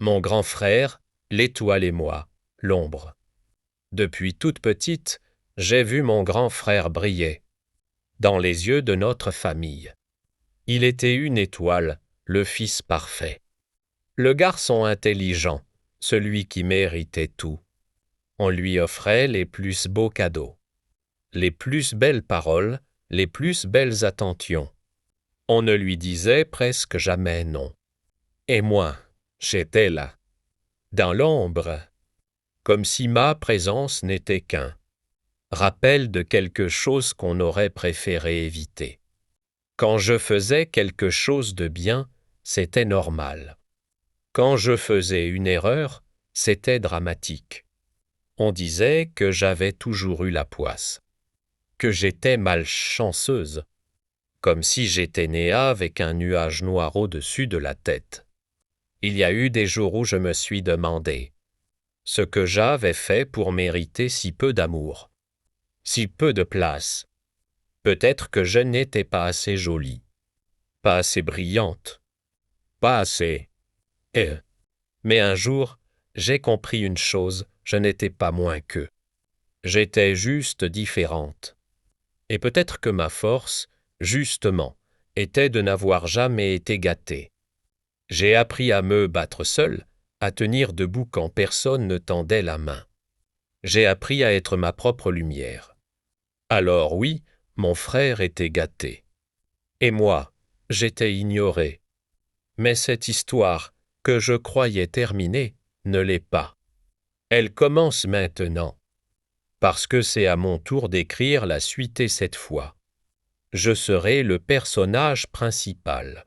Mon grand frère, l'étoile et moi, l'ombre. Depuis toute petite, j'ai vu mon grand frère briller dans les yeux de notre famille. Il était une étoile, le fils parfait. Le garçon intelligent, celui qui méritait tout. On lui offrait les plus beaux cadeaux, les plus belles paroles, les plus belles attentions. On ne lui disait presque jamais non. Et moi, j'étais là, dans l'ombre, comme si ma présence n'était qu'un rappel de quelque chose qu'on aurait préféré éviter. Quand je faisais quelque chose de bien, c'était normal. Quand je faisais une erreur, c'était dramatique. On disait que j'avais toujours eu la poisse, que j'étais malchanceuse, comme si j'étais née avec un nuage noir au-dessus de la tête. Il y a eu des jours où je me suis demandé ce que j'avais fait pour mériter si peu d'amour, si peu de place. Peut-être que je n'étais pas assez jolie, pas assez brillante, pas assez. Mais un jour, j'ai compris une chose, je n'étais pas moins qu'eux. J'étais juste différente. Et peut-être que ma force, justement, était de n'avoir jamais été gâtée. J'ai appris à me battre seule, à tenir debout quand personne ne tendait la main. J'ai appris à être ma propre lumière. Alors oui, mon frère était gâté. Et moi, j'étais ignorée. Mais cette histoire, que je croyais terminée, ne l'est pas. Elle commence maintenant, parce que c'est à mon tour d'écrire la suite et cette fois. Je serai le personnage principal.